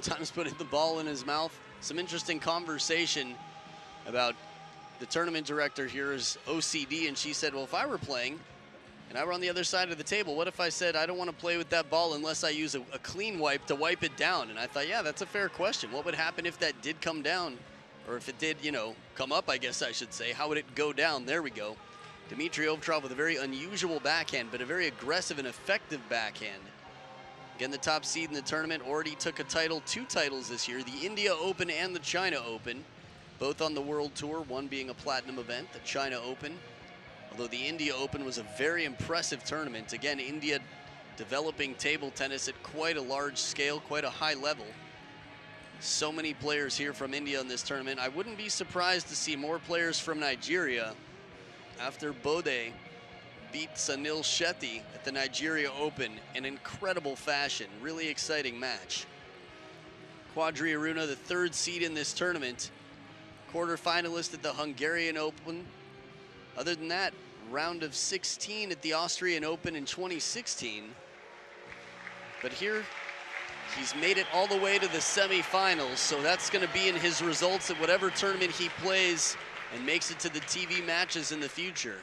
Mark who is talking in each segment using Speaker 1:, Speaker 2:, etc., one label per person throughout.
Speaker 1: Sometimes putting the ball in his mouth. Some interesting conversation about the tournament director here is OCD, and she said, well, if I were playing and I were on the other side of the table, what if I said I don't want to play with that ball unless I use a clean wipe to wipe it down? And I thought, yeah, that's a fair question. What would happen if that did come down? Or if it did, you know, come up, I guess I should say. How would it go down? There we go. Dmitry Ovtcharov with a very unusual backhand, but a very aggressive and effective backhand. Again, the top seed in the tournament, already took a title, 2 titles this year, the India Open and the China Open, both on the World Tour, one being a platinum event, the China Open. Although the India Open was a very impressive tournament. Again, India developing table tennis at quite a large scale, quite a high level. So many players here from India in this tournament. I wouldn't be surprised to see more players from Nigeria after Bode beat Sunil Shetty at the Nigeria Open in incredible fashion. Really exciting match. Quadri Aruna, the 3rd seed in this tournament, quarterfinalist at the Hungarian Open. Other than that, round of 16 at the Austrian Open in 2016. But here, he's made it all the way to the semifinals, so that's going to be in his results at whatever tournament he plays and makes it to the TV matches in the future.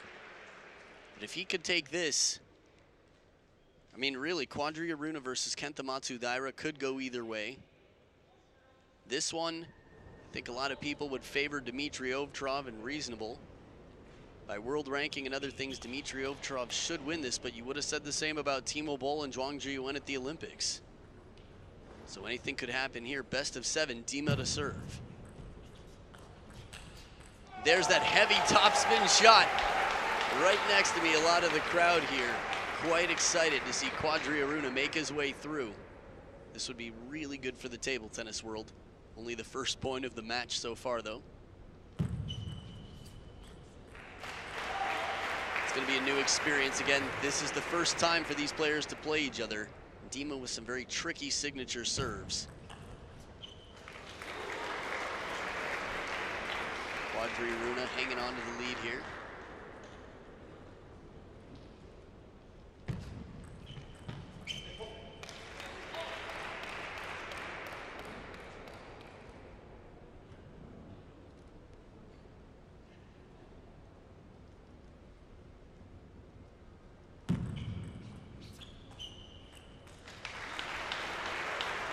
Speaker 1: But if he could take this, I mean, really, Quadri Aruna versus Kenta Matsudaira could go either way. This one, I think a lot of people would favor Dmitry Ovtcharov, and reasonable. By world ranking and other things, Dmitry Ovtcharov should win this, but you would have said the same about Timo Boll and Zhuang Zhiyuan at the Olympics. So anything could happen here. Best of 7, Dima to serve. There's that heavy topspin shot right next to me. A lot of the crowd here quite excited to see Quadri Aruna make his way through. This would be really good for the table tennis world. Only the first point of the match so far, though. It's going to be a new experience. Again, this is the first time for these players to play each other. Dima with some very tricky signature serves. Quadri Aruna hanging on to the lead here.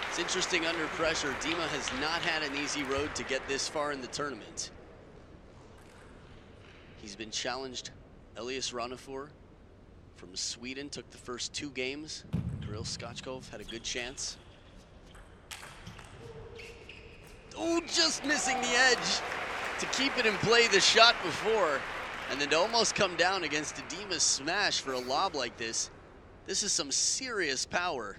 Speaker 1: It's interesting under pressure. Dima has not had an easy road to get this far in the tournament. He's been challenged. Elias Ranafor from Sweden took the first 2 games. Kirill Skachkov had a good chance. Oh, just missing the edge to keep it in play the shot before. And then to almost come down against a Dima smash for a lob like this. This is some serious power.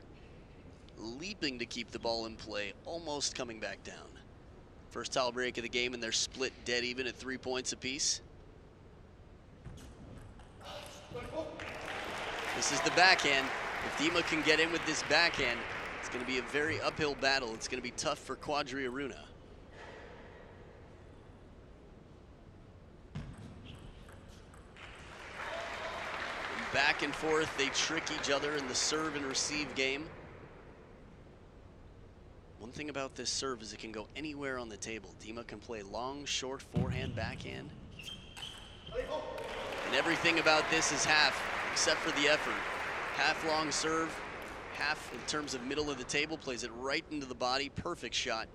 Speaker 1: Leaping to keep the ball in play, almost coming back down. First towel break of the game, and they're split dead even at 3 points apiece. This is the backhand. If Dima can get in with this backhand, it's going to be a very uphill battle. It's going to be tough for Quadri Aruna. Back and forth, they trick each other in the serve and receive game. One thing about this serve is it can go anywhere on the table. Dima can play long, short, forehand, backhand. And everything about this is half, except for the effort. Half long serve, half in terms of middle of the table, plays it right into the body, perfect shot.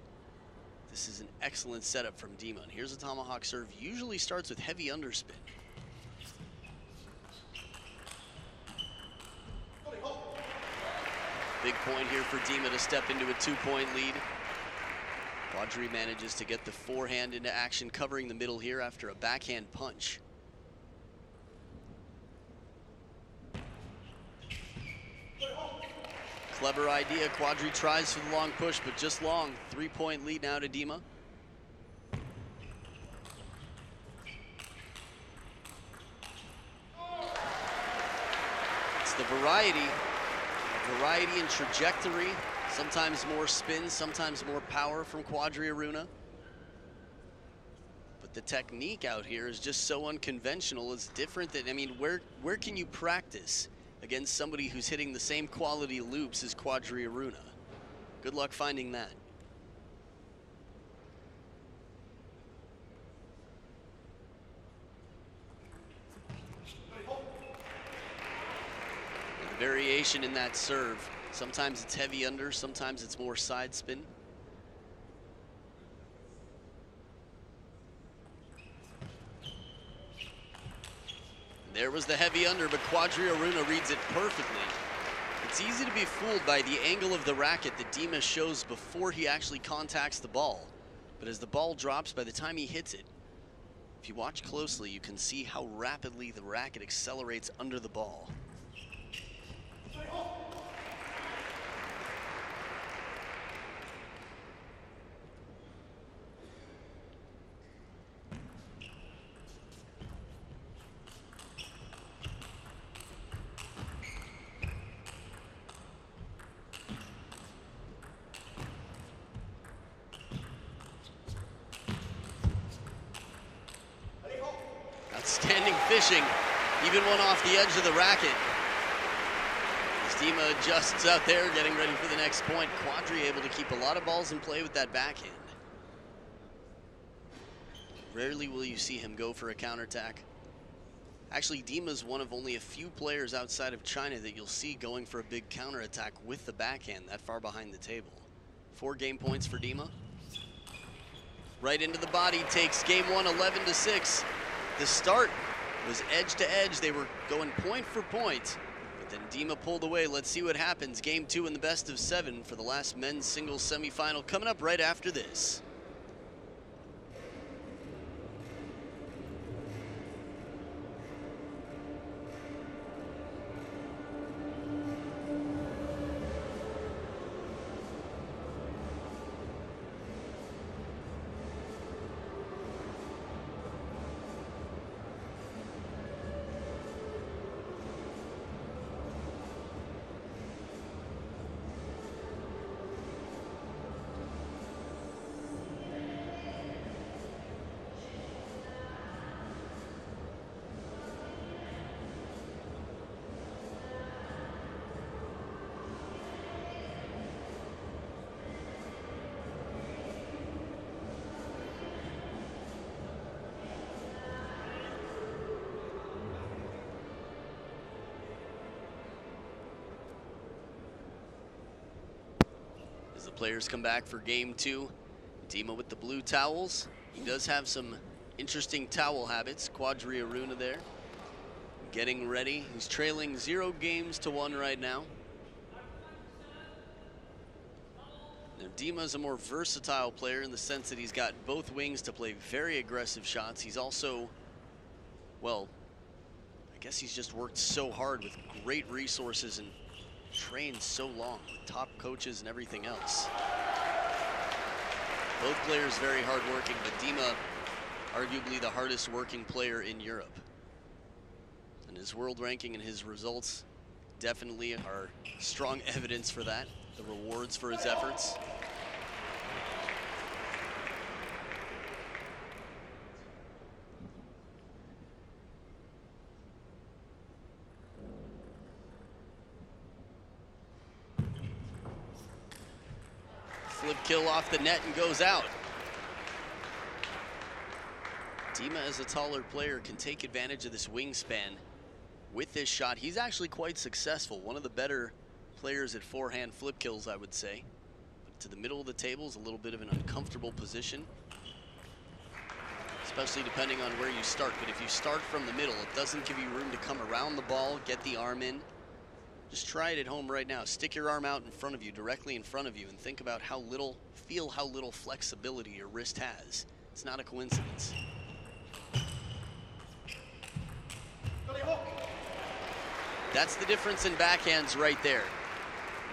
Speaker 1: This is an excellent setup from Dima. And here's a tomahawk serve, usually starts with heavy underspin. Big point here for Dima to step into a 2-point lead. Quadri manages to get the forehand into action, covering the middle here after a backhand punch. Clever idea. Quadri tries for the long push, but just long. 3-point lead now to Dima. It's the variety in trajectory, sometimes more spin, sometimes more power from Quadri Aruna. But the technique out here is just so unconventional. It's different than, I mean, where can you practice against somebody who's hitting the same quality loops as Quadri Aruna? Good luck finding that. And the variation in that serve. Sometimes it's heavy under, sometimes it's more side spin. There was the heavy under, but Quadriaruna reads it perfectly. It's easy to be fooled by the angle of the racket that Dima shows before he actually contacts the ball. But as the ball drops, by the time he hits it, if you watch closely, you can see how rapidly the racket accelerates under the ball. Outstanding fishing, even one off the edge of the racket. As Dima adjusts out there, getting ready for the next point. Quadri able to keep a lot of balls in play with that backhand. Rarely will you see him go for a counterattack. Actually, Dima's one of only a few players outside of China that you'll see going for a big counterattack with the backhand that far behind the table. 4 game points for Dima. Right into the body, takes game 1, 11-6. The start was edge to edge. They were going point for point, but then Dima pulled away. Let's see what happens. Game 2 in the best of 7 for the last men's singles semifinal coming up right after this. As the players come back for game 2, Dima with the blue towels. He does have some interesting towel habits. Quadriaruna there, getting ready. He's trailing 0 games to 1 right now. Now Dima's a more versatile player in the sense that he's got both wings to play very aggressive shots. He's also, well, I guess he's just worked so hard with great resources and trained so long with top coaches and everything else. Both players very hard working, but Dima arguably the hardest working player in Europe. And his world ranking and his results definitely are strong evidence for that, the rewards for his efforts. Flip kill off the net and goes out. Dima, as a taller player, can take advantage of this wingspan with this shot. He's actually quite successful. One of the better players at forehand flip kills, I would say. But to the middle of the table is a little bit of an uncomfortable position, especially depending on where you start. But if you start from the middle, it doesn't give you room to come around the ball, get the arm in. Just try it at home right now. Stick your arm out in front of you, directly in front of you, and think about how little, feel how little flexibility your wrist has. It's not a coincidence. That's the difference in backhands right there.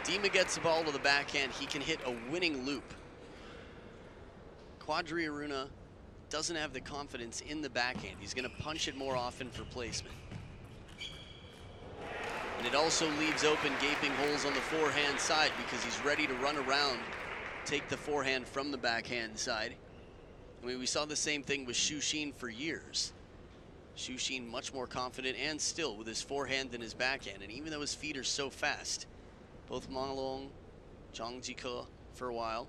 Speaker 1: Dima gets the ball to the backhand, he can hit a winning loop. Quadriaruna doesn't have the confidence in the backhand. He's gonna punch it more often for placement. And it also leaves open gaping holes on the forehand side because he's ready to run around, take the forehand from the backhand side. I mean, we saw the same thing with Xu Xin for years. Xu Xin much more confident and still with his forehand than his backhand. And even though his feet are so fast, both Ma Long, Zhang Jike for a while,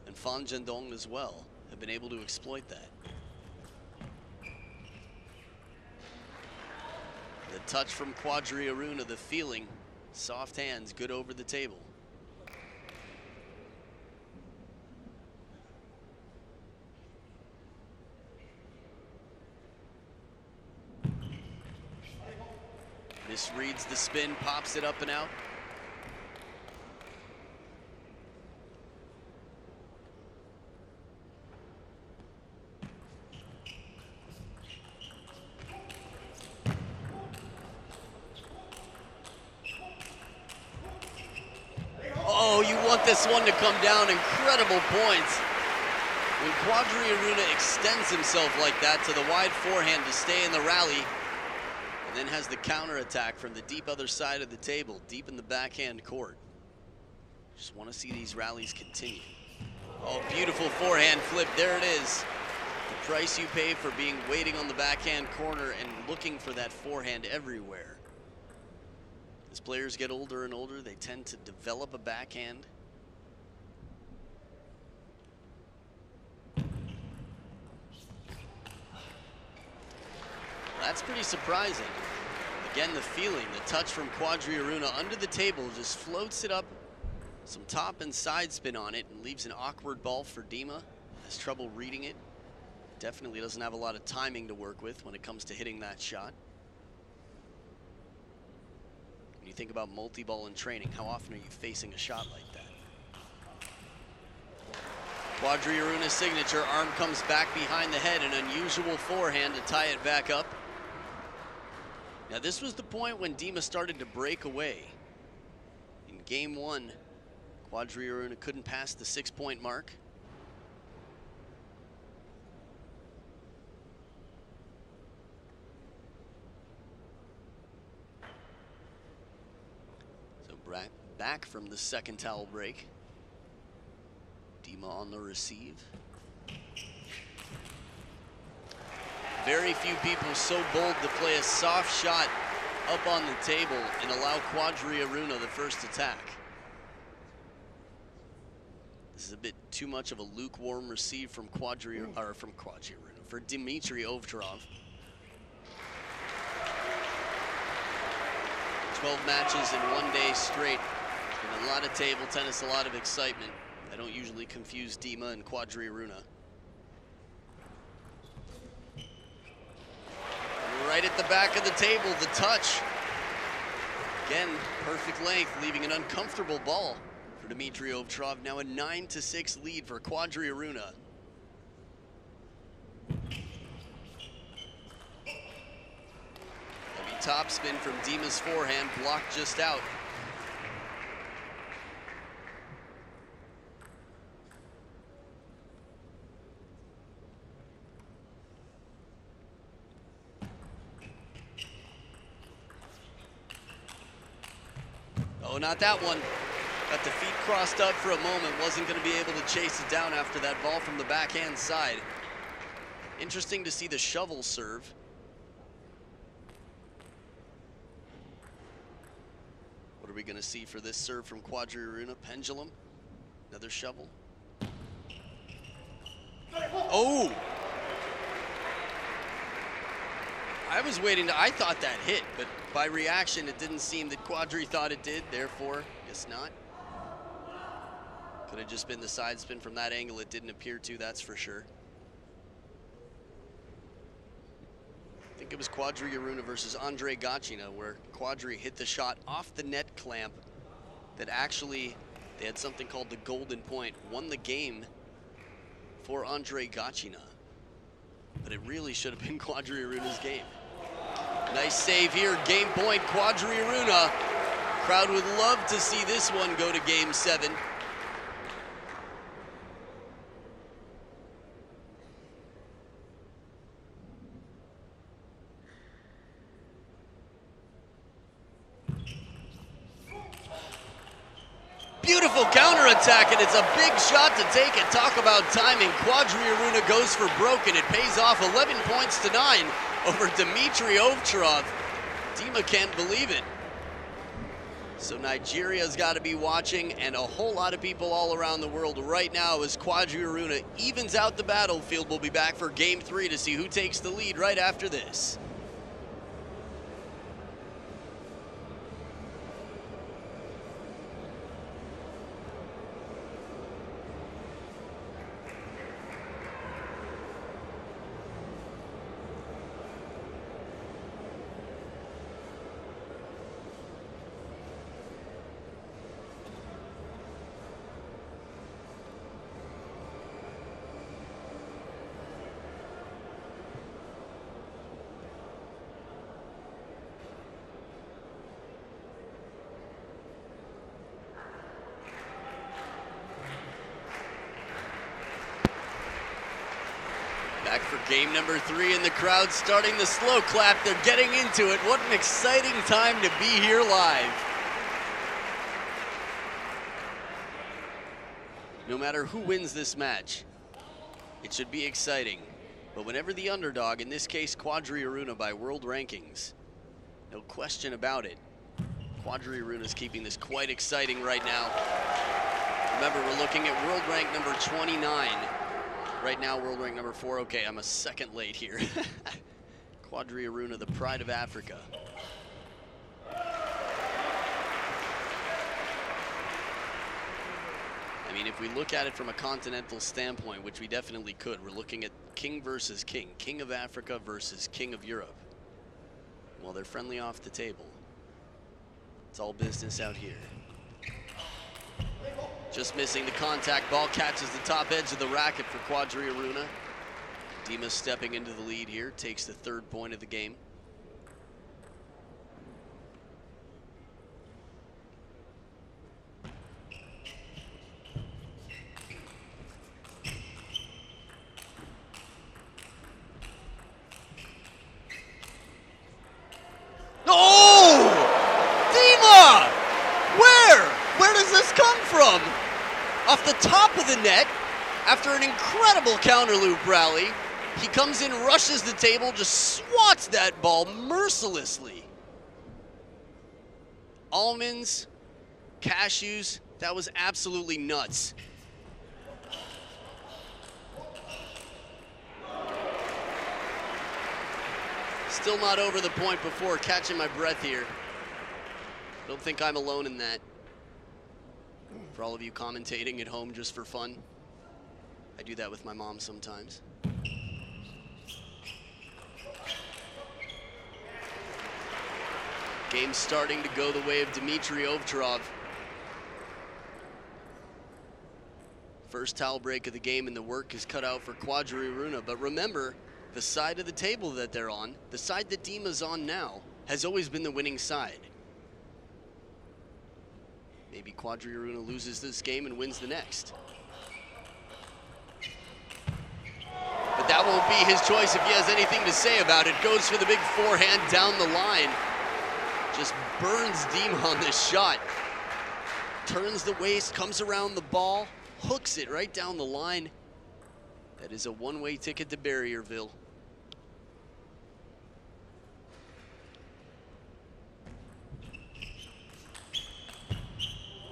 Speaker 1: and Fan Jiandong as well have been able to exploit that. The touch from Quadri Aruna, the feeling, soft hands, good over the table. Misreads the spin, pops it up and out. Oh, you want this one to come down. Incredible points. When Quadri Aruna extends himself like that to the wide forehand to stay in the rally, and then has the counterattack from the deep other side of the table, deep in the backhand court. Just want to see these rallies continue. Oh, beautiful forehand flip. There it is. The price you pay for being waiting on the backhand corner and looking for that forehand everywhere. As players get older and older, they tend to develop a backhand. That's pretty surprising. Again, the feeling, the touch from Quadri Aruna under the table, just floats it up, some top and side spin on it, and leaves an awkward ball for Dima. Has trouble reading it. Definitely doesn't have a lot of timing to work with when it comes to hitting that shot. When you think about multi-ball in training, how often are you facing a shot like that? Quadri Aruna's signature, arm comes back behind the head, an unusual forehand to tie it back up. Now this was the point when Dima started to break away. In game one, Quadri Aruna couldn't pass the 6-point mark. So back from the second towel break. Dima on the receive. Very few people so bold to play a soft shot up on the table and allow Quadri Aruna the first attack. This is a bit too much of a lukewarm receive from Quadri Aruna, for Dmitry Ovtcharov. 12 matches in one day straight, and a lot of table tennis, a lot of excitement. I don't usually confuse Dima and Quadri Aruna. Right at the back of the table, the touch. Again, perfect length, leaving an uncomfortable ball for Dmitry Ovtcharov. Now a 9-6 lead for Quadri Aruna. Heavy topspin from Dima's forehand, blocked just out. Oh, not that one. Got the feet crossed up for a moment. Wasn't going to be able to chase it down after that ball from the backhand side. Interesting to see the shovel serve. What are we going to see for this serve from Quadri Aruna? Pendulum. Another shovel. Oh! I thought that hit, but by reaction, it didn't seem that Quadri thought it did, therefore, guess not. Could have just been the side spin from that angle. It didn't appear to, that's for sure. I think it was Quadri Aruna versus Andre Gachina, where Quadri hit the shot off the net clamp that actually, they had something called the golden point, won the game for Andre Gachina. But it really should have been Quadri Aruna's game. Nice save here, game point, Quadri Aruna. Crowd would love to see this one go to game 7. Beautiful counterattack, and it's a big shot to take it. Talk about timing. Quadri Aruna goes for broken. It pays off 11 points to 9 over Dmitry Ovtcharov. Dima can't believe it. So Nigeria's got to be watching, and a whole lot of people all around the world right now as Quadri Aruna evens out the battlefield. We'll be back for Game 3 to see who takes the lead right after this. Back for game number 3, and the crowd's starting the slow clap. They're getting into it. What an exciting time to be here live. No matter who wins this match, it should be exciting. But whenever the underdog, in this case Quadri Aruna by world rankings, no question about it, Quadri Aruna's keeping this quite exciting right now. Remember, we're looking at world rank number 29. Right now, world rank number 4. Okay, I'm a second late here. Quadri Aruna, the pride of Africa. I mean, if we look at it from a continental standpoint, which we definitely could, we're looking at king versus king. King of Africa versus king of Europe. Well, they're friendly off the table. It's all business out here. Just missing the contact. Ball catches the top edge of the racket for Quadri Aruna. Dima stepping into the lead here, takes the 3rd point of the game. Oh! Dima! Where does this come from? Off the top of the net, after an incredible counter loop rally, he comes in, rushes the table, just swats that ball mercilessly. Almonds, cashews, that was absolutely nuts. Still not over the point before, catching my breath here. Don't think I'm alone in that. For all of you commentating at home just for fun, I do that with my mom sometimes. Game starting to go the way of Dmitry Ovtcharov. First towel break of the game, and the work is cut out for Quadri Aruna. But remember, the side of the table that they're on, the side that Dima's on now, has always been the winning side. Maybe Quadri Aruna loses this game and wins the next. But that won't be his choice if he has anything to say about it. Goes for the big forehand down the line. Just burns Dima on this shot. Turns the waist, comes around the ball, hooks it right down the line. That is a one-way ticket to Barrierville.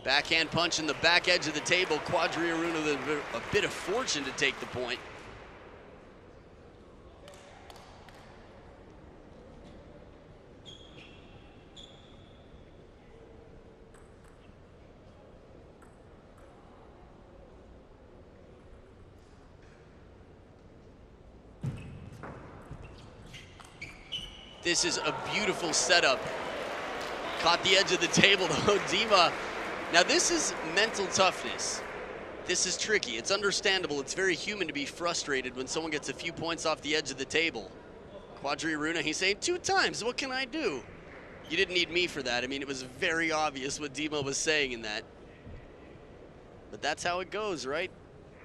Speaker 1: Backhand punch in the back edge of the table. Quadri Aruna with a bit of fortune to take the point. This is a beautiful setup. Caught the edge of the table though, Dima. Now this is mental toughness. This is tricky. It's understandable. It's very human to be frustrated when someone gets a few points off the edge of the table. Quadri Aruna, he's saying 2 times. What can I do? You didn't need me for that. I mean, it was very obvious what Dima was saying in that. But that's how it goes, right?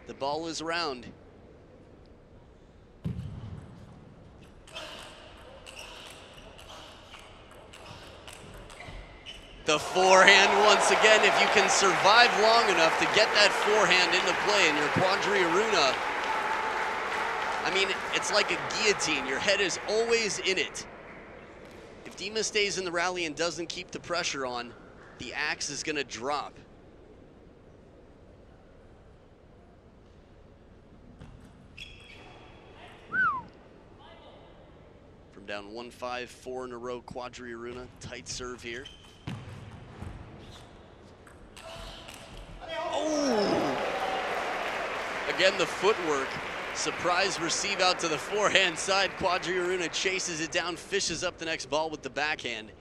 Speaker 1: The ball is round. The forehand once again. If you can survive long enough to get that forehand into play and you're Quadri Aruna, I mean, it's like a guillotine. Your head is always in it. If Dima stays in the rally and doesn't keep the pressure on, the axe is going to drop. From down 1-5, 4 in a row, Quadri-Aruna, tight serve here. Oh! Again, the footwork. Surprise receive out to the forehand side. Quadri-Aruna chases it down, fishes up the next ball with the backhand.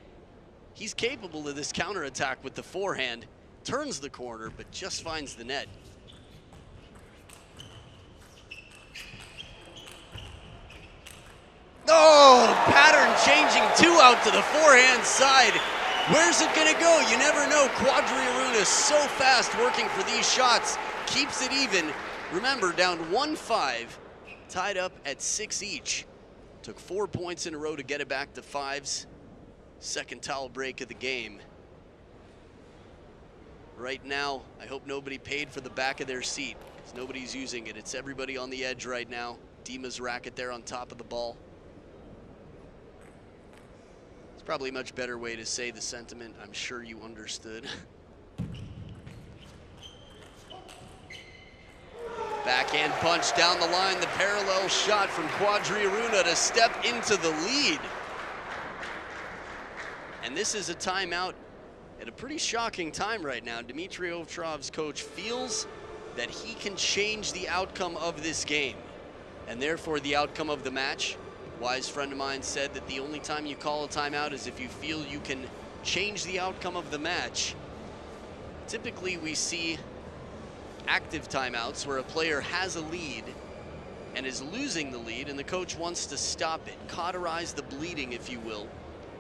Speaker 1: He's capable of this counterattack with the forehand. Turns the corner, but just finds the net. Oh, pattern changing, 2 out to the forehand side. Where's it gonna go? You never know. Quadri-Aruna is so fast working for these shots. Keeps it even. Remember, down 1-5, tied up at 6 each. Took 4 points in a row to get it back to 5s. Second towel break of the game. Right now, I hope nobody paid for the back of their seat, because nobody's using it. It's everybody on the edge right now. Dima's racket there on top of the ball. It's probably a much better way to say the sentiment. I'm sure you understood. Backhand punch down the line, the parallel shot from Quadri-Aruna to step into the lead. And this is a timeout at a pretty shocking time right now. Dmitry Ovtchov's coach feels that he can change the outcome of this game, and therefore the outcome of the match. Wise friend of mine said that the only time you call a timeout is if you feel you can change the outcome of the match. Typically we see active timeouts where a player has a lead and is losing the lead and the coach wants to stop it, cauterize the bleeding, if you will.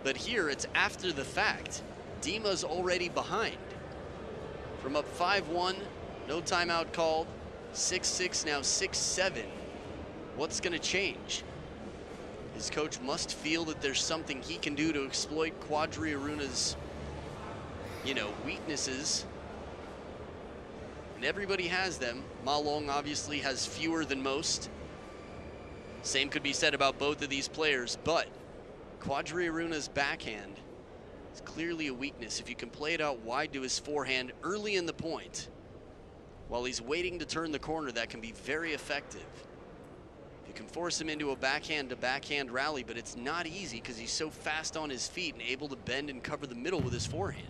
Speaker 1: But here it's after the fact. Dima's already behind. From up 5-1, no timeout called, 6-6, now 6-7. What's gonna change? His coach must feel that there's something he can do to exploit Quadri-Aruna's, weaknesses. And everybody has them. Ma Long obviously has fewer than most. Same could be said about both of these players, but Quadri-Aruna's backhand is clearly a weakness. If you can play it out wide to his forehand early in the point, while he's waiting to turn the corner, that can be very effective. You can force him into a backhand-to-backhand rally, but it's not easy because he's so fast on his feet and able to bend and cover the middle with his forehand.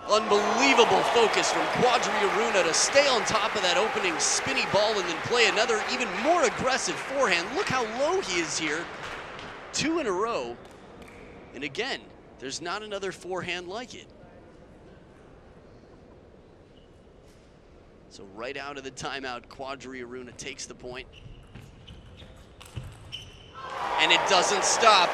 Speaker 1: Unbelievable focus from Quadri-Aruna to stay on top of that opening spinny ball and then play another even more aggressive forehand. Look how low he is here. 2 in a row. And again, there's not another forehand like it. So right out of the timeout, Quadri-Aruna takes the point. And it doesn't stop.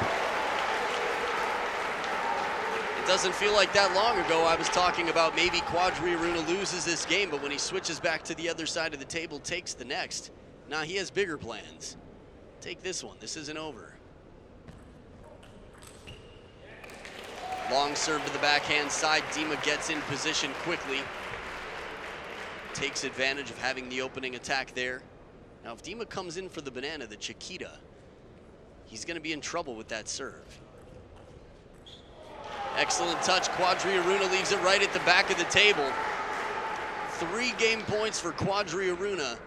Speaker 1: It doesn't feel like that long ago I was talking about maybe Quadri-Aruna loses this game, but when he switches back to the other side of the table, takes the next. Now he has bigger plans. Take this one, this isn't over. Long serve to the backhand side, Dima gets in position quickly. Takes advantage of having the opening attack there. Now if Dima comes in for the banana, the Chiquita, he's gonna be in trouble with that serve. Excellent touch, Quadri-Aruna leaves it right at the back of the table. 3 game points for Quadri-Aruna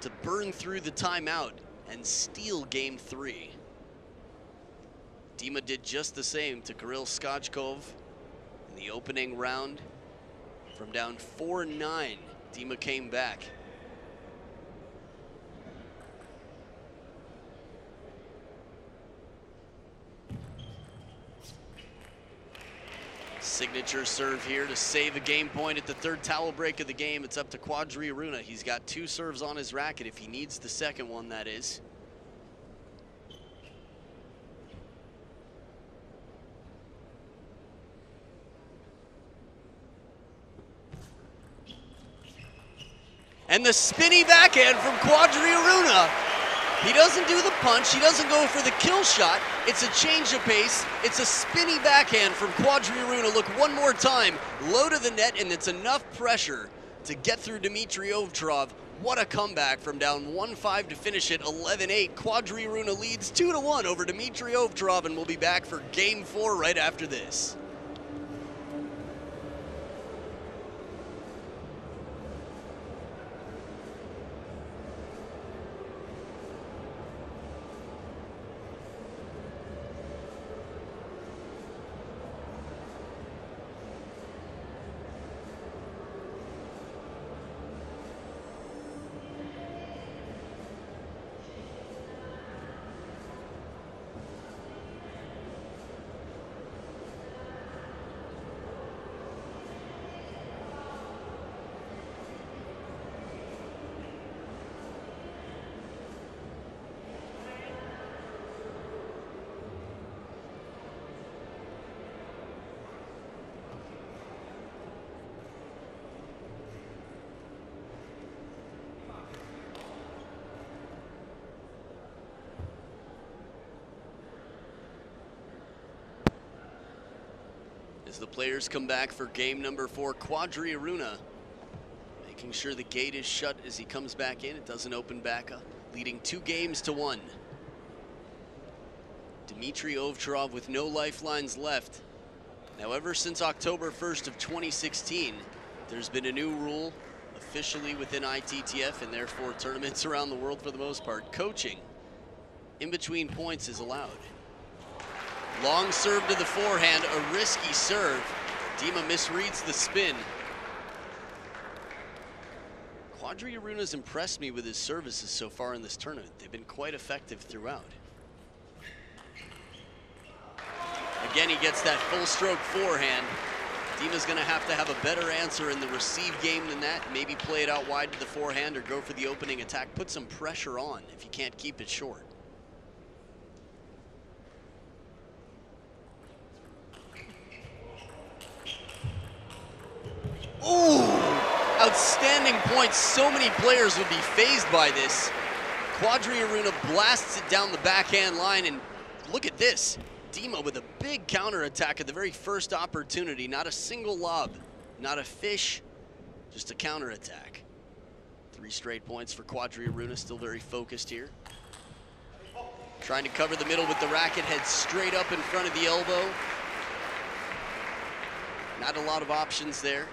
Speaker 1: to burn through the timeout and steal game 3. Dima did just the same to Kirill Skachkov in the opening round. From down 4-9, Dima came back. Signature serve here to save a game point at the 3rd towel break of the game. It's up to Quadri-Aruna. He's got 2 serves on his racket if he needs the second one, that is. And the spinny backhand from Quadri-Aruna. He doesn't do the punch, he doesn't go for the kill shot. It's a change of pace, it's a spinny backhand from Quadri-Aruna. Look one more time, low to the net, and it's enough pressure to get through Dmitry Ovtcharov. What a comeback from down 1-5 to finish it 11-8. Quadri Aruna leads 2-1 over Dmitry Ovtcharov, and we'll be back for Game 4 right after this. As the players come back for game number 4, Quadri Aruna making sure the gate is shut as he comes back in. It doesn't open back up, leading 2-1. Dmitry Ovtcharov with no lifelines left. Now, ever since October 1st of 2016, there's been a new rule officially within ITTF and therefore tournaments around the world for the most part. Coaching in between points is allowed. Long serve to the forehand, a risky serve. Dima misreads the spin. Quadri Aruna's impressed me with his services so far in this tournament. They've been quite effective throughout. Again, he gets that full stroke forehand. Dima's gonna have to have a better answer in the receive game than that. Maybe play it out wide to the forehand or go for the opening attack. Put some pressure on if you can't keep it short. Ooh, outstanding points. So many players would be fazed by this. Quadri Aruna blasts it down the backhand line, and look at this. Dima with a big counterattack at the very first opportunity. Not a single lob, not a fish, just a counterattack. 3 straight points for Quadri Aruna, still very focused here. Trying to cover the middle with the racket, head straight up in front of the elbow. Not a lot of options there.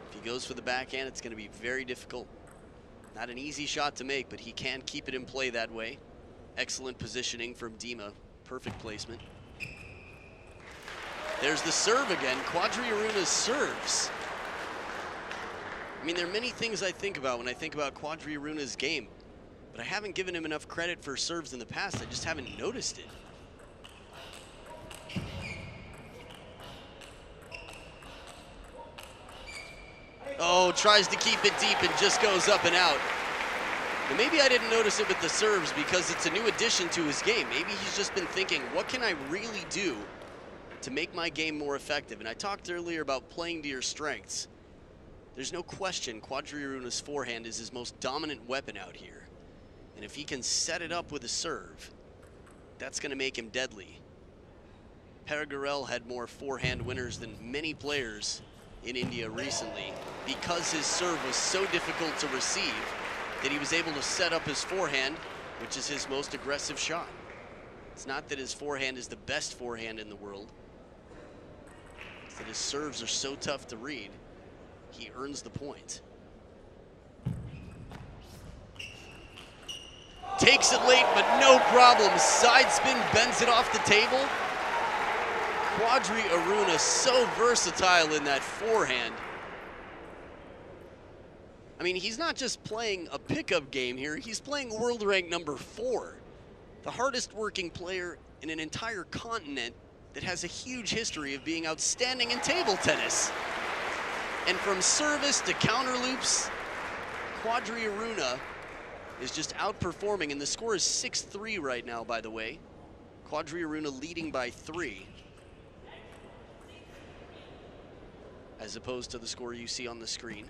Speaker 1: If he goes for the backhand, it's going to be very difficult. Not an easy shot to make, but he can keep it in play that way. Excellent positioning from Dima. Perfect placement. There's the serve again. Quadri Aruna's serves. I mean, there are many things I think about when I think about Quadri Aruna's game, but I haven't given him enough credit for serves in the past. I just haven't noticed it. Oh, tries to keep it deep and just goes up and out. Now, maybe I didn't notice it with the serves because it's a new addition to his game. Maybe he's just been thinking, what can I really do to make my game more effective? And I talked earlier about playing to your strengths. There's no question Quadri Aruna's forehand is his most dominant weapon out here. And if he can set it up with a serve, that's going to make him deadly. Perigorel had more forehand winners than many players in India recently because his serve was so difficult to receive that he was able to set up his forehand, which is his most aggressive shot. It's not that his forehand is the best forehand in the world. It's that his serves are so tough to read, he earns the point. Takes it late, but no problem. Side spin, bends it off the table. Quadri Aruna so versatile in that forehand. I mean, he's not just playing a pickup game here, he's playing world rank number 4. The hardest working player in an entire continent that has a huge history of being outstanding in table tennis. And from service to counter loops, Quadri Aruna is just outperforming, and the score is 6-3 right now, by the way. Quadri Aruna leading by 3. As opposed to the score you see on the screen.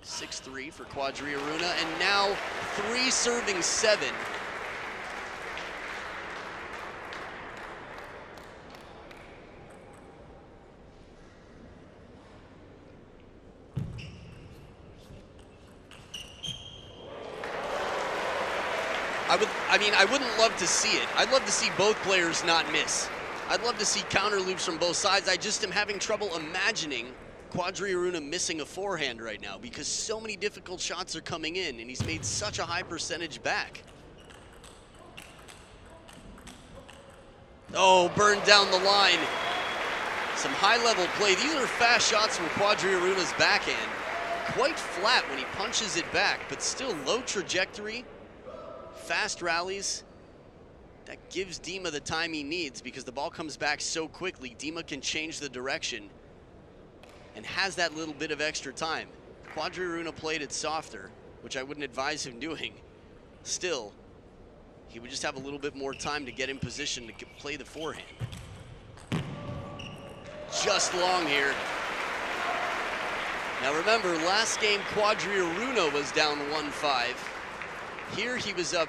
Speaker 1: 6-3 for Quadri Aruna, and now 3 serving 7. I wouldn't love to see it. I'd love to see both players not miss. I'd love to see counter loops from both sides. I just am having trouble imagining Quadriaruna missing a forehand right now because so many difficult shots are coming in and he's made such a high percentage back. Oh, burned down the line. Some high-level play. These are fast shots from Quadriaruna's backhand. Quite flat when he punches it back, but still low trajectory, fast rallies. That gives Dima the time he needs because the ball comes back so quickly. Dima can change the direction and has that little bit of extra time. Quadriaruna played it softer, which I wouldn't advise him doing. Still, he would just have a little bit more time to get in position to play the forehand. Just long here. Now remember, last game Quadriaruna was down 1-5. Here he was up,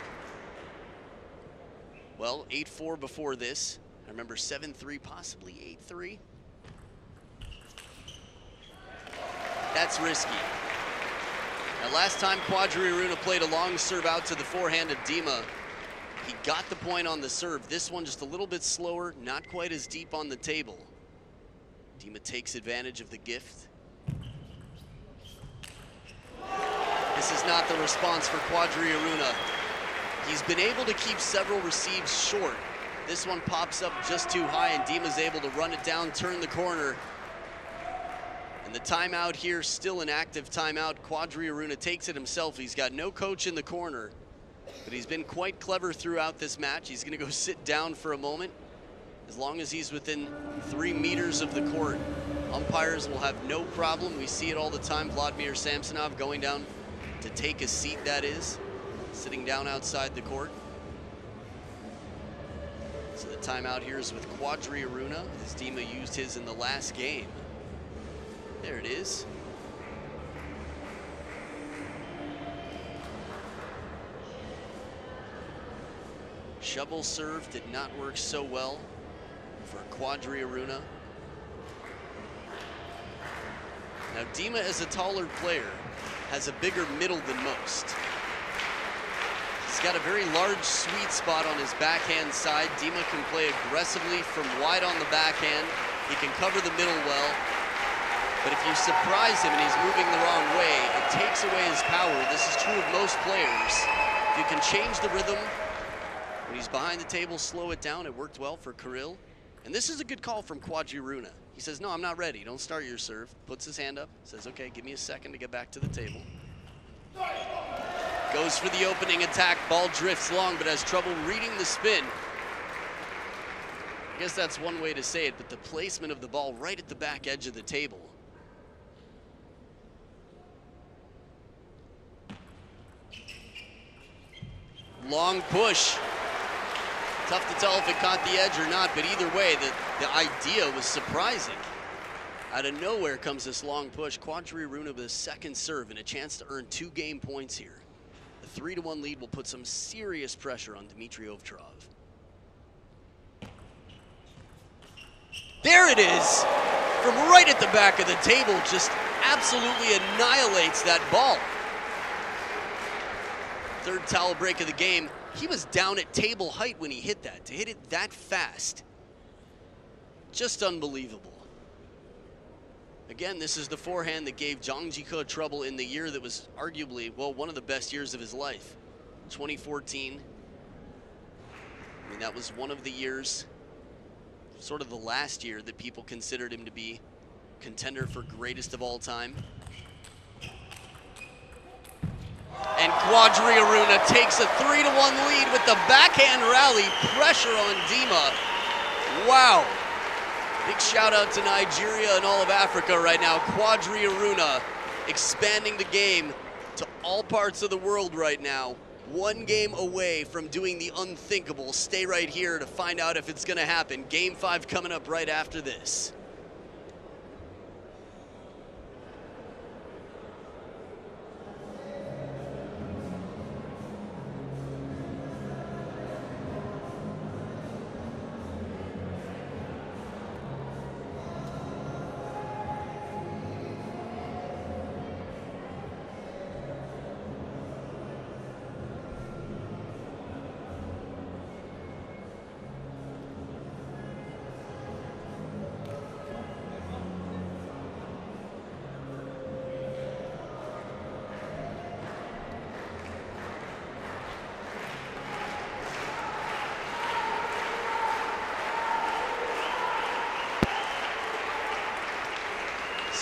Speaker 1: well, 8-4 before this. I remember 7-3, possibly 8-3. That's risky. Now last time Quadriaruna played a long serve out to the forehand of Dima, he got the point on the serve. This one just a little bit slower, not quite as deep on the table. Dima takes advantage of the gift. This is not the response for Quadriaruna. He's been able to keep several receives short. This one pops up just too high and Dima's able to run it down, turn the corner. And the timeout here, still an active timeout. Quadriaruna takes it himself. He's got no coach in the corner, but he's been quite clever throughout this match. He's gonna go sit down for a moment. As long as he's within 3 meters of the court, umpires will have no problem. We see it all the time. Vladimir Samsonov going down to take a seat, that is, sitting down outside the court. So the timeout here is with Quadriaruna, as Dima used his in the last game. There it is. Shovel serve did not work so well for Quadriaruna. Now Dima, as a taller player, has a bigger middle than most. He's got a very large sweet spot on his backhand side. Dima can play aggressively from wide on the backhand. He can cover the middle well. But if you surprise him and he's moving the wrong way, it takes away his power. This is true of most players. If you can change the rhythm, when he's behind the table, slow it down. It worked well for Kirill. And this is a good call from Quadriaruna. He says, no, I'm not ready. Don't start your serve. Puts his hand up, says, okay, give me a second to get back to the table. Goes for the opening attack. Ball drifts long, but has trouble reading the spin. I guess that's one way to say it, but the placement of the ball right at the back edge of the table. Long push. Tough to tell if it caught the edge or not, but either way, the idea was surprising. Out of nowhere comes this long push. Quadriaruna with a second serve and a chance to earn 2 game points here. The 3-1 lead will put some serious pressure on Dmitry Ovtcharov. There it is! From right at the back of the table, just absolutely annihilates that ball. Third towel break of the game. He was down at table height when he hit that. To hit it that fast, just unbelievable. Again, this is the forehand that gave Zhang Jike trouble in the year that was arguably, well, one of the best years of his life, 2014. I mean, that was one of the years, sort of the last year that people considered him to be contender for greatest of all time. And Quadriaruna takes a 3-1 lead with the backhand rally. Pressure on Dima. Wow. Big shout out to Nigeria and all of Africa right now. Quadriaruna expanding the game to all parts of the world right now. 1 game away from doing the unthinkable. Stay right here to find out if it's going to happen. Game 5 coming up right after this.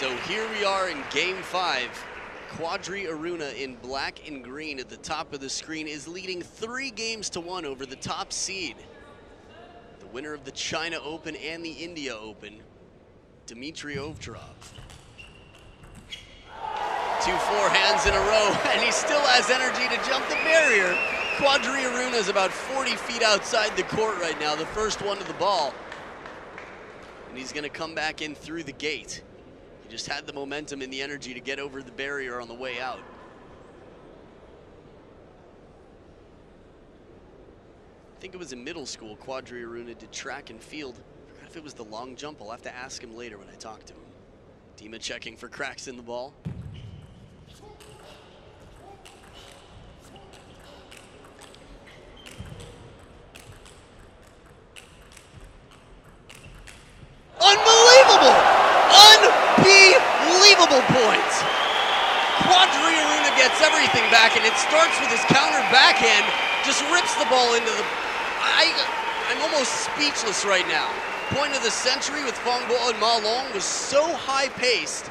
Speaker 1: So here we are in Game 5. Quadri Aruna in black and green at the top of the screen is leading 3-1 over the top seed. The winner of the China Open and the India Open, Dmitry Ovtcharov. 2 forehands in a row, and he still has energy to jump the barrier. Quadri Aruna is about 40 feet outside the court right now, the first one to the ball. And he's gonna come back in through the gate. He just had the momentum and the energy to get over the barrier on the way out. I think it was in middle school, Quadri Aruna did track and field. I forgot if it was the long jump. I'll have to ask him later when I talk to him. Dima checking for cracks in the ball. Unbelievable! Unbelievable points! Quadri Aruna gets everything back, and it starts with his counter backhand, just rips the ball into the... I'm almost speechless right now. Point of the century with Fongbo and Ma Long was so high-paced,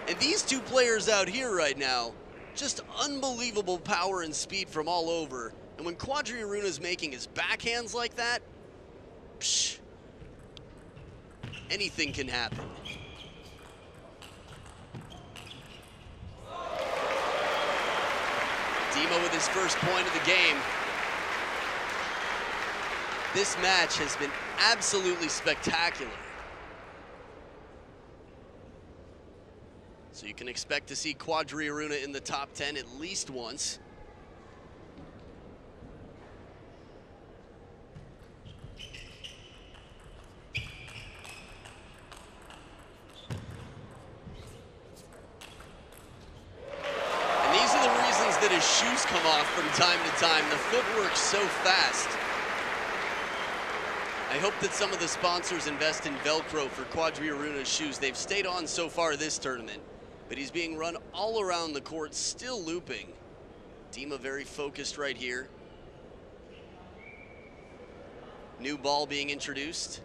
Speaker 1: and these two players out here right now, just unbelievable power and speed from all over. And when Quadri Aruna's making his backhands like that, psh, anything can happen. Dima with his first point of the game. This match has been absolutely spectacular. So you can expect to see Quadri Aruna in the top 10 at least once. That his shoes come off from time to time. The footwork's so fast. I hope that some of the sponsors invest in Velcro for Quadri Aruna's shoes. They've stayed on so far this tournament, but he's being run all around the court, still looping. Dima very focused right here. New ball being introduced.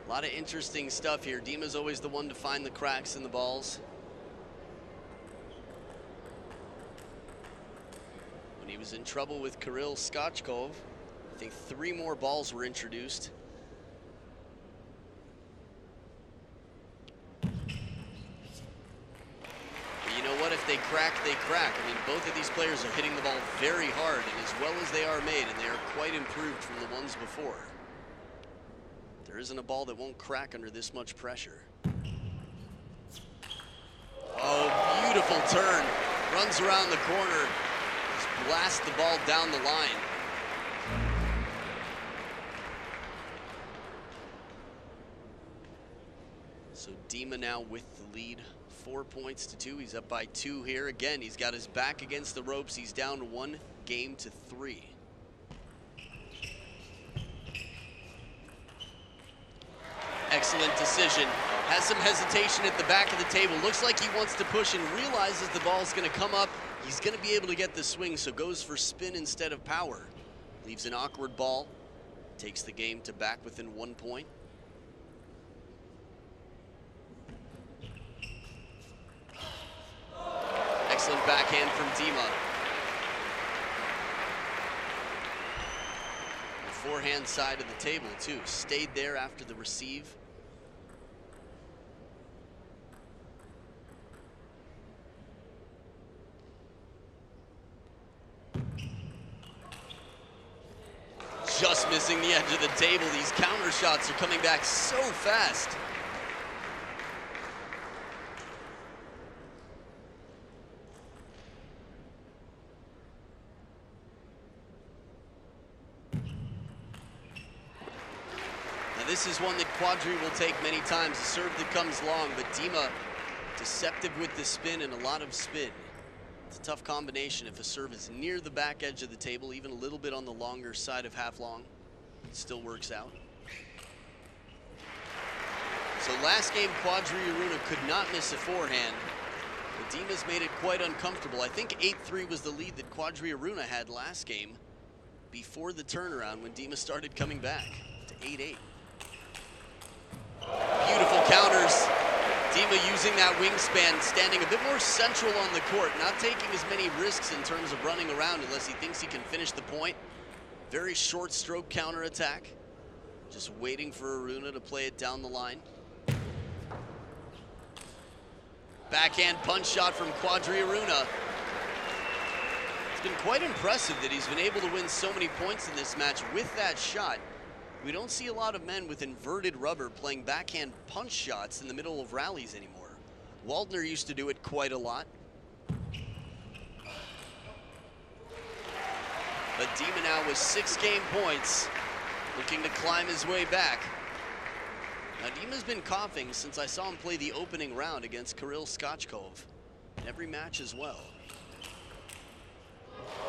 Speaker 1: A lot of interesting stuff here. Dima's always the one to find the cracks in the balls. When he was in trouble with Kirill Skachkov, I think 3 more balls were introduced. But you know what? If they crack, they crack. I mean, both of these players are hitting the ball very hard, and as well as they are made, and they are quite improved from the ones before. There isn't a ball that won't crack under this much pressure. Oh, beautiful turn. Runs around the corner. Blast the ball down the line. So Dima now with the lead, 4 points to 2. He's up by 2 here. Again, he's got his back against the ropes. He's down 1 game to 3. Excellent decision. Has some hesitation at the back of the table. Looks like he wants to push and realizes the ball's going to come up. He's going to be able to get the swing, so goes for spin instead of power. Leaves an awkward ball. Takes the game to back within 1 point. Excellent backhand from Dima. The forehand side of the table, too. Stayed there after the receive. Just missing the edge of the table. These counter shots are coming back so fast. Now this is one that Quadri will take many times, a serve that comes long, but Dima deceptive with the spin and a lot of spin. It's a tough combination if a serve is near the back edge of the table, even a little bit on the longer side of half long. It still works out. So last game, Quadri Aruna could not miss a forehand. But Dima's made it quite uncomfortable. I think 8-3 was the lead that Quadri Aruna had last game before the turnaround when Dima started coming back to 8-8. Beautiful counters. Dima using that wingspan, standing a bit more central on the court, not taking as many risks in terms of running around unless he thinks he can finish the point. Very short stroke counterattack. Just waiting for Aruna to play it down the line. Backhand punch shot from Quadri Aruna. It's been quite impressive that he's been able to win so many points in this match with that shot. We don't see a lot of men with inverted rubber playing backhand punch shots in the middle of rallies anymore. Waldner used to do it quite a lot. But Dima now with 6 game points, looking to climb his way back. Now Dima's been coughing since I saw him play the opening round against Kirill Skachkov, in every match as well.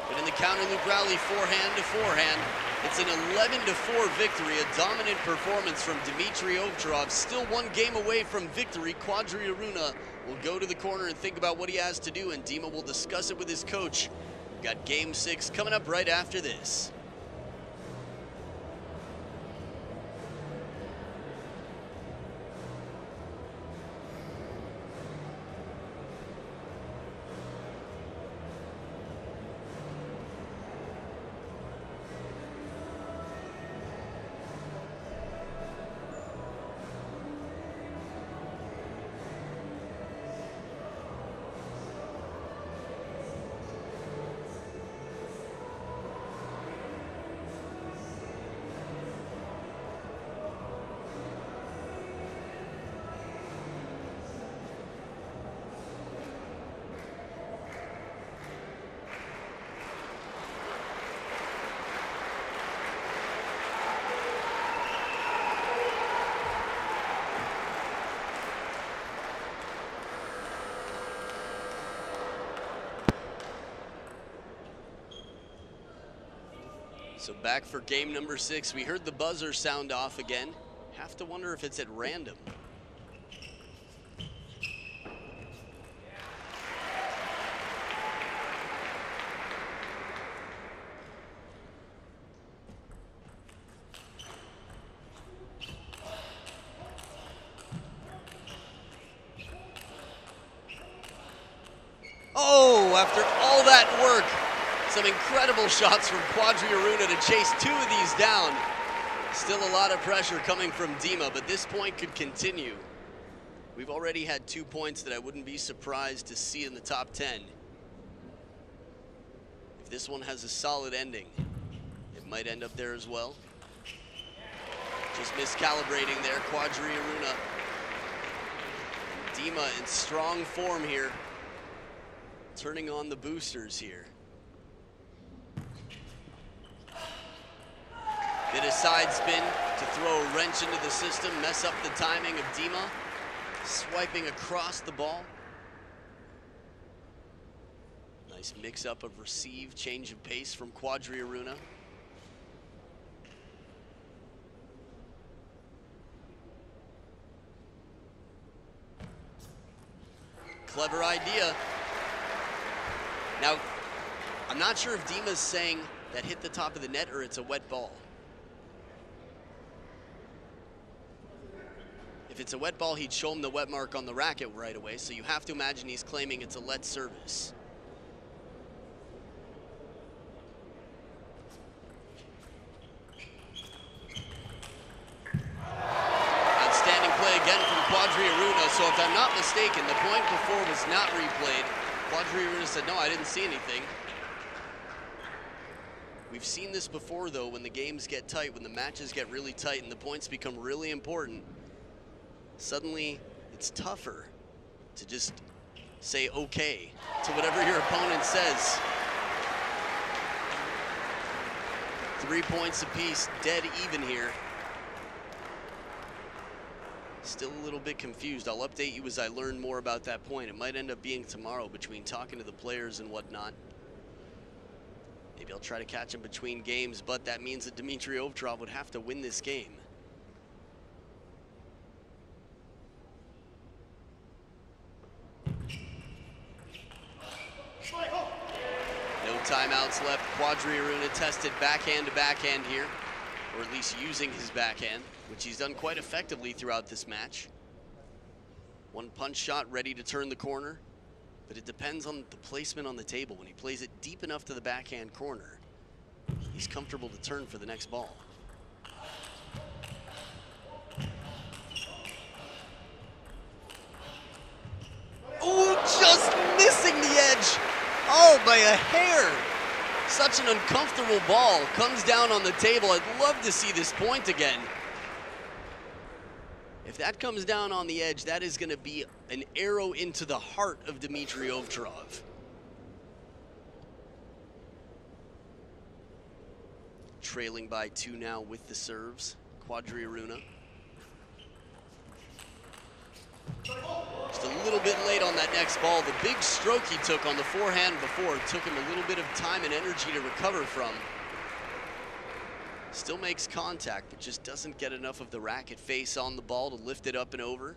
Speaker 1: But in the counter loop rally, forehand to forehand, it's an 11-4 victory, a dominant performance from Dmitry Ovtcharov. Still 1 game away from victory. Quadri Aruna will go to the corner and think about what he has to do, and Dima will discuss it with his coach. We've got game 6 coming up right after this. So back for game number 6. We heard the buzzer sound off again. Have to wonder if it's at random. Oh, after all that work, some incredible shots from Quadri Aruna to chase 2 of these down. Still a lot of pressure coming from Dima, but this point could continue. We've already had 2 points that I wouldn't be surprised to see in the top 10. If this one has a solid ending, it might end up there as well. Just miscalibrating there, Quadri Aruna. Dima in strong form here, turning on the boosters here. Bit of side spin to throw a wrench into the system, mess up the timing of Dima. Swiping across the ball. Nice mix up of receive, change of pace from Quadri Aruna. Clever idea. Now, I'm not sure if Dima's saying that hit the top of the net or it's a wet ball. If it's a wet ball, he'd show him the wet mark on the racket right away, so you have to imagine he's claiming it's a let service. Outstanding play again from Quadri Aruna, so if I'm not mistaken, the point before was not replayed. Quadri Aruna said, no, I didn't see anything. We've seen this before, though, when the games get tight, when the matches get really tight and the points become really important. Suddenly, it's tougher to just say okay to whatever your opponent says. 3 points apiece, dead even here. Still a little bit confused. I'll update you as I learn more about that point. It might end up being tomorrow between talking to the players and whatnot. Maybe I'll try to catch him between games, but that means that Dmitry Ovtcharov would have to win this game. No timeouts left. Quadri Aruna tested backhand to backhand here, or at least using his backhand, which he's done quite effectively throughout this match. One punch shot ready to turn the corner, but it depends on the placement on the table. When he plays it deep enough to the backhand corner, he's comfortable to turn for the next ball. Oh, just missing the edge. Oh, by a hair. Such an uncomfortable ball. Comes down on the table. I'd love to see this point again. If that comes down on the edge, that is going to be an arrow into the heart of Dmitry Ovtcharov. Trailing by 2 now with the serves, Quadriaruna. Just a little bit late on that next ball. The big stroke he took on the forehand before took him a little bit of time and energy to recover from. Still makes contact, but just doesn't get enough of the racket face on the ball to lift it up and over.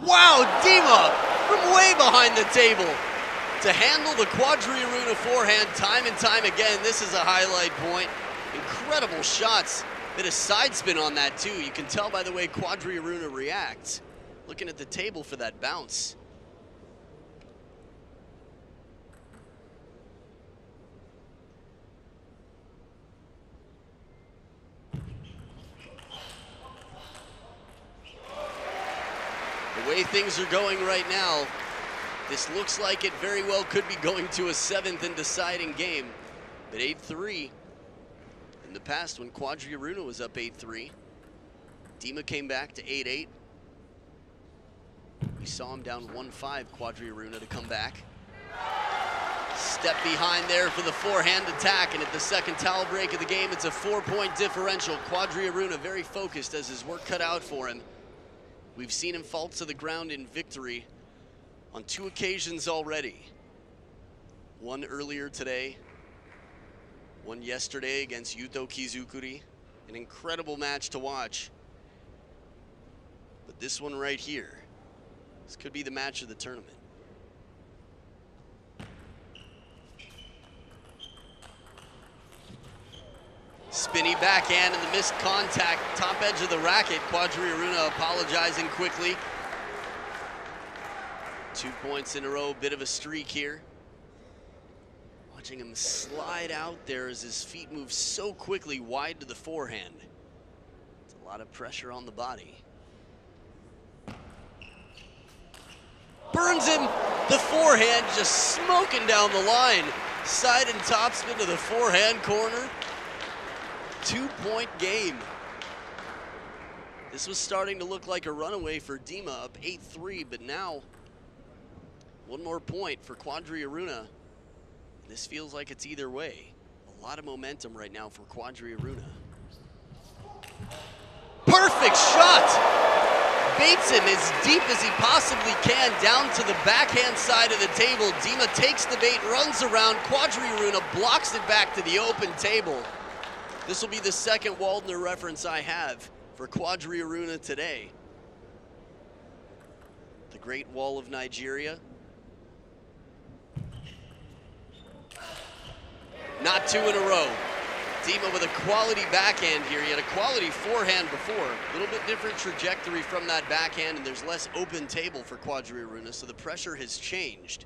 Speaker 1: Wow, Dima from way behind the table to handle the Quadriaruna forehand time and time again. This is a highlight point. Incredible shots. Bit of side spin on that too. You can tell by the way Quadriaruna reacts. Looking at the table for that bounce. The way things are going right now, this looks like it very well could be going to a 7th and deciding game. But 8-3. In the past, when Quadriaruna was up 8-3, Dima came back to 8-8. We saw him down 1-5, Quadriaruna to come back. Step behind there for the forehand attack, and at the second towel break of the game, it's a 4-point differential. Quadriaruna very focused as his work cut out for him. We've seen him fall to the ground in victory on 2 occasions already. One earlier today, one yesterday against Yuto Kizukuri. An incredible match to watch. But this one right here, this could be the match of the tournament. Spinny backhand and the missed contact, top edge of the racket. Quadriaruna apologizing quickly. 2 points in a row, bit of a streak here. Watching him slide out there as his feet move so quickly wide to the forehand. It's a lot of pressure on the body. Burns him, the forehand just smoking down the line. Side and topspin to the forehand corner. 2-point game. This was starting to look like a runaway for Dima, up 8-3, but now one more point for Quadriaruna. This feels like it's either way. A lot of momentum right now for Quadriaruna. Perfect shot! Baits him as deep as he possibly can down to the backhand side of the table. Dima takes the bait, runs around. Quadriaruna blocks it back to the open table. This will be the second Waldner reference I have for Quadriaruna today. The Great Wall of Nigeria. Not 2 in a row. Dima with a quality backhand here. He had a quality forehand before. A little bit different trajectory from that backhand, and there's less open table for Quadriaruna, so the pressure has changed.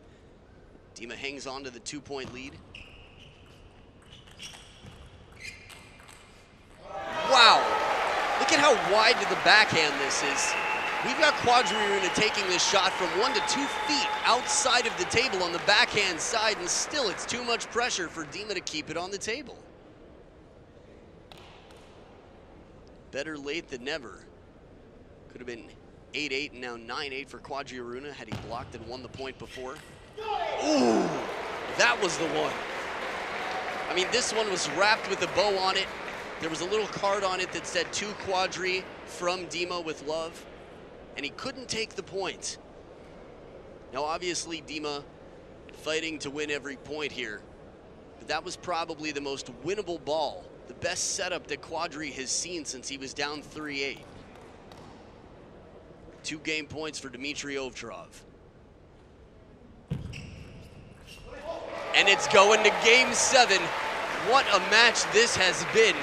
Speaker 1: Dima hangs on to the 2-point lead. Wow, look at how wide to the backhand this is. We've got Quadriaruna taking this shot from 1 to 2 feet outside of the table on the backhand side, and still it's too much pressure for Dima to keep it on the table. Better late than never. Could have been 8-8 and now 9-8 for Quadriaruna had he blocked and won the point before. Ooh, that was the one. I mean, this one was wrapped with a bow on it. There was a little card on it that said to Quadri from Dima with love, and he couldn't take the point. Now, obviously, Dima fighting to win every point here, but that was probably the most winnable ball, the best setup that Quadri has seen since he was down 3-8. 2 game points for Dmitry Ovtcharov. And it's going to game 7. What a match this has been.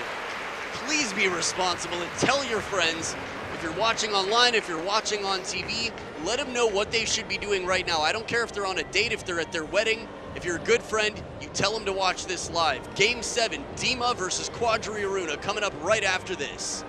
Speaker 1: Please be responsible and tell your friends. If you're watching online, if you're watching on TV, let them know what they should be doing right now. I don't care if they're on a date, if they're at their wedding. If you're a good friend, you tell them to watch this live. Game 7, Dima versus Quadri Aruna, coming up right after this.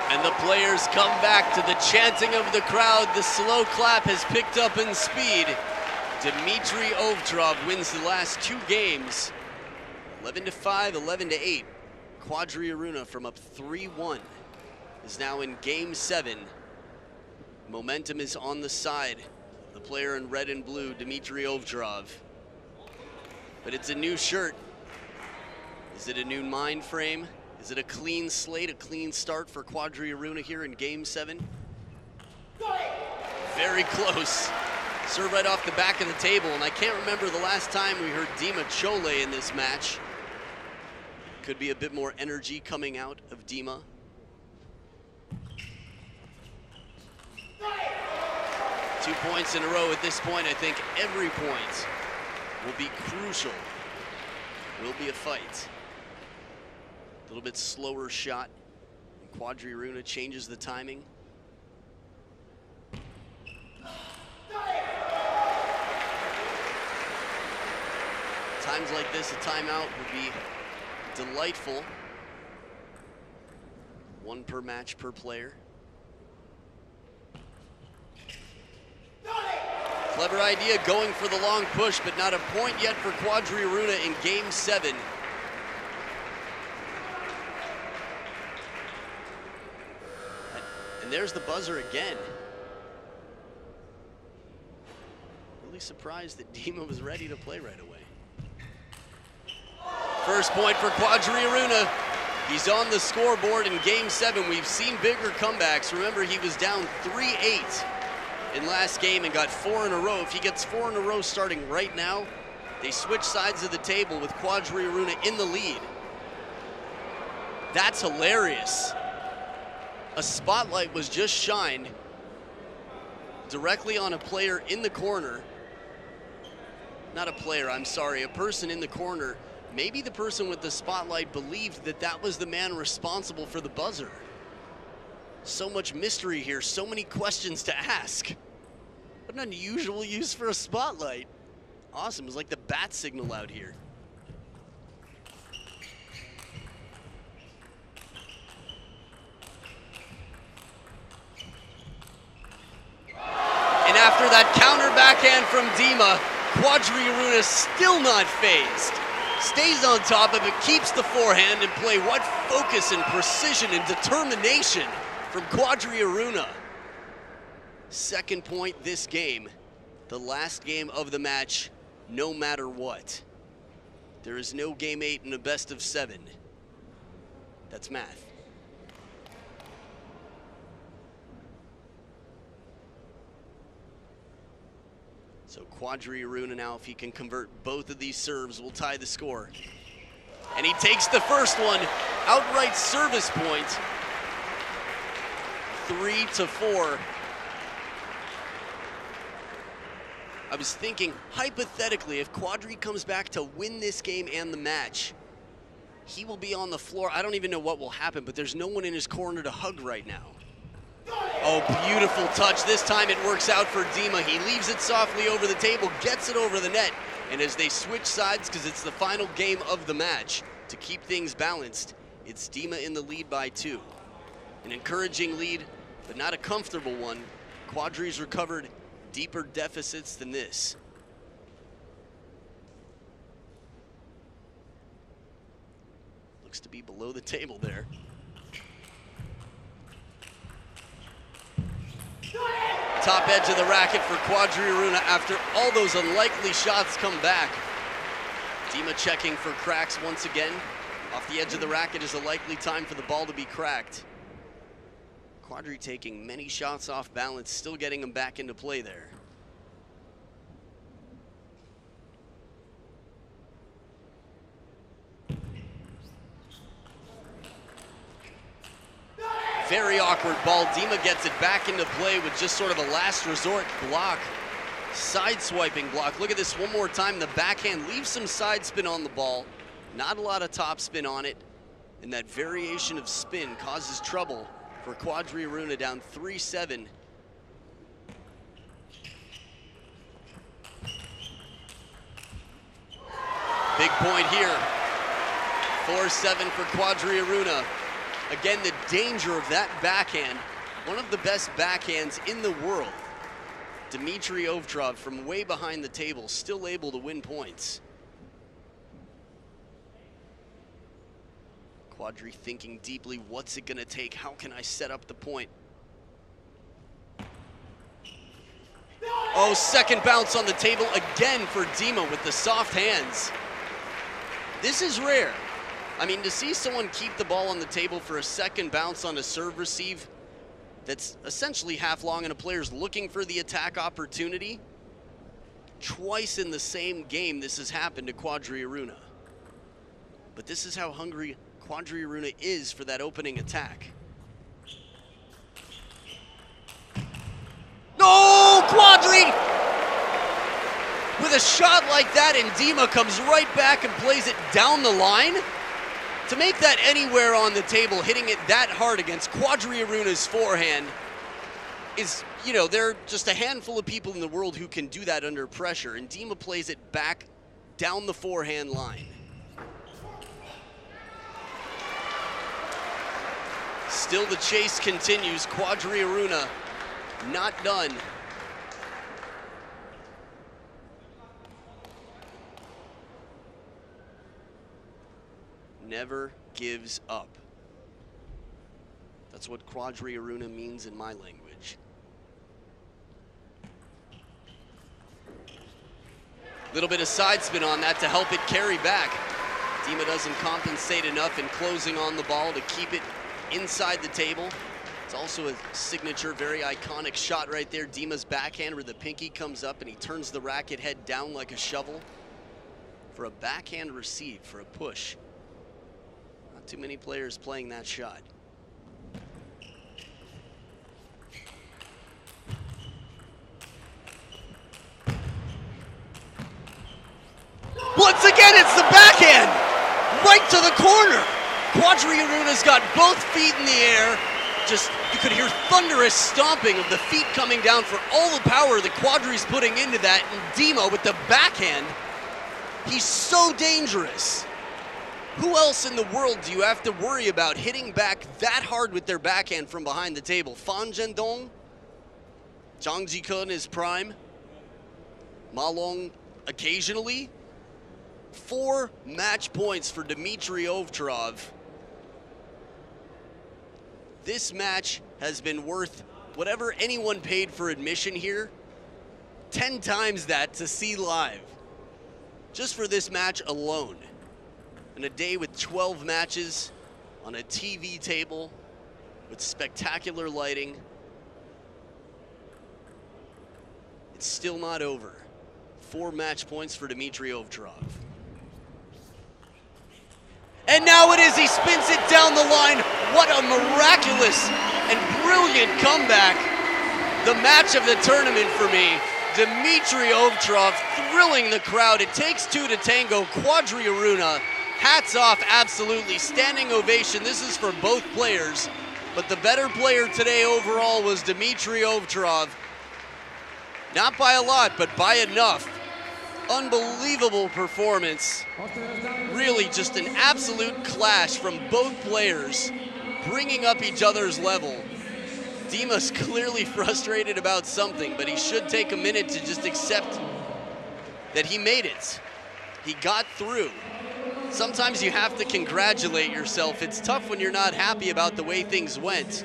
Speaker 1: And the players come back to the chanting of the crowd. The slow clap has picked up in speed. Dmitry Ovtrov wins the last 2 games. 11-5, 11-8. Quadri Aruna from up 3-1 is now in game 7. Momentum is on the side. The player in red and blue, Dmitry Ovtrov. But it's a new shirt. Is it a new mind frame? Is it a clean slate, a clean start for Quadri Aruna here in game 7? Very close. Serve right off the back of the table, and I can't remember the last time we heard Dima Chole in this match. Could be a bit more energy coming out of Dima. Two points in a row at this point. I think every point will be crucial. Will be a fight. A little bit slower shot. Quadri Aruna changes the timing. Times like this, a timeout would be delightful. 1 per match per player. Clever idea going for the long push, but not a point yet for Quadri Aruna in game 7. And there's the buzzer again. Really surprised that Dima was ready to play right away. First point for Quadri Aruna. He's on the scoreboard in game 7. We've seen bigger comebacks. Remember, he was down 3-8 in last game and got 4 in a row. If he gets 4 in a row starting right now, they switch sides of the table with Quadri Aruna in the lead. That's hilarious. A spotlight was just shined directly on a player in the corner. Not a player, I'm sorry, a person in the corner. Maybe the person with the spotlight believed that that was the man responsible for the buzzer. So much mystery here, so many questions to ask. What an unusual use for a spotlight. Awesome, it was like the bat signal out here. And after that counter backhand from Dima, Quadri Aruna still not phased. Stays on top of it, keeps the forehand in play. What focus and precision and determination from Quadri Aruna. Second point this game, the last game of the match, no matter what. There is no game 8 in a best of 7. That's math. So Quadri Aruna now, if he can convert both of these serves, will tie the score. And he takes the first one, outright service point. 3-4. I was thinking, hypothetically, if Quadri comes back to win this game and the match, he will be on the floor. I don't even know what will happen, but there's no one in his corner to hug right now. Oh, beautiful touch. This time it works out for Dima. He leaves it softly over the table, gets it over the net, and as they switch sides, because it's the final game of the match, to keep things balanced, it's Dima in the lead by 2. An encouraging lead, but not a comfortable one. Quadri's recovered deeper deficits than this. Looks to be below the table there. Top edge of the racket for Quadri Aruna after all those unlikely shots come back. Dima checking for cracks once again. Off the edge of the racket is a likely time for the ball to be cracked. Quadri taking many shots off balance, still getting them back into play there. Very awkward ball. Dima gets it back into play with just sort of a last resort block. Side swiping block. Look at this one more time. The backhand leaves some side spin on the ball. Not a lot of top spin on it. And that variation of spin causes trouble for Quadri Aruna, down 3-7. Big point here. 4-7 for Quadri Aruna. Again, the danger of that backhand, one of the best backhands in the world. Dmitry Ovtcharov from way behind the table, still able to win points. Quadri thinking deeply, what's it gonna take? How can I set up the point? Oh, second bounce on the table again for Dima with the soft hands. This is rare. I mean, to see someone keep the ball on the table for a second bounce on a serve receive that's essentially half long and a player's looking for the attack opportunity. Twice in the same game this has happened to Quadri Aruna. But this is how hungry Quadri Aruna is for that opening attack. No, Quadri! With a shot like that, and Dima comes right back and plays it down the line. To make that anywhere on the table, hitting it that hard against Quadri Aruna's forehand is, you know, there are just a handful of people in the world who can do that under pressure, and Dima plays it back down the forehand line. Still the chase continues. Quadri Aruna not done. Never gives up. That's what Quadri Aruna means in my language. Little bit of side spin on that to help it carry back. Dima doesn't compensate enough in closing on the ball to keep it inside the table. It's also a signature, very iconic shot right there. Dima's backhand where the pinky comes up and he turns the racket head down like a shovel for a backhand receive, for a push. Not too many players playing that shot. Once again, it's the backhand, right to the corner. Quadri Aruna's got both feet in the air. Just, you could hear thunderous stomping of the feet coming down for all the power that Quadri's putting into that. And Dima with the backhand, he's so dangerous. Who else in the world do you have to worry about hitting back that hard with their backhand from behind the table? Fan Zhendong, Zhang Jike in his prime, Ma Long occasionally. 4 match points for Dmitry Ovtcharov. This match has been worth whatever anyone paid for admission here, 10 times that to see live. Just for this match alone. And a day with 12 matches on a TV table with spectacular lighting. It's still not over. 4 match points for Dmitry Ovtcharov. And now it is, he spins it down the line. What a miraculous and brilliant comeback. The match of the tournament for me. Dmitry Ovtcharov thrilling the crowd. It takes 2 to tango. Quadri Aruna, hats off, absolutely. Standing ovation. This is for both players. But the better player today overall was Dmitry Ovtcharov. Not by a lot, but by enough. Unbelievable performance. Really just an absolute clash from both players. bringing up each other's level. Dima's clearly frustrated about something, but he should take a minute to just accept that he made it. He got through. Sometimes you have to congratulate yourself. It's tough when you're not happy about the way things went.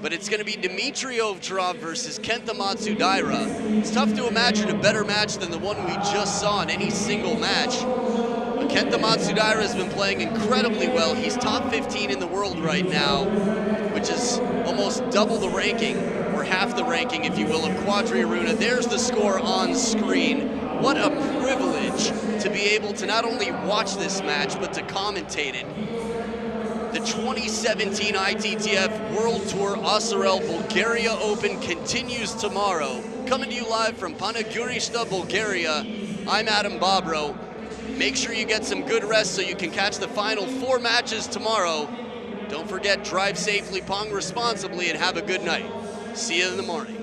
Speaker 1: But it's going to be Dmitry Ovcharov versus Kenta Matsudaira. It's tough to imagine a better match than the one we just saw in any single match. But Kenta Matsudaira has been playing incredibly well. He's top 15 in the world right now, which is almost double the ranking, or half the ranking, if you will, of Quadri Aruna. There's the score on screen. What a privilege to be able to not only watch this match, but to commentate it. The 2017 ITTF World Tour Asarel Bulgaria Open continues tomorrow. Coming to you live from Panagurishta, Bulgaria, I'm Adam Bobrow. Make sure you get some good rest so you can catch the final 4 matches tomorrow. Don't forget, drive safely, pong responsibly, and have a good night. See you in the morning.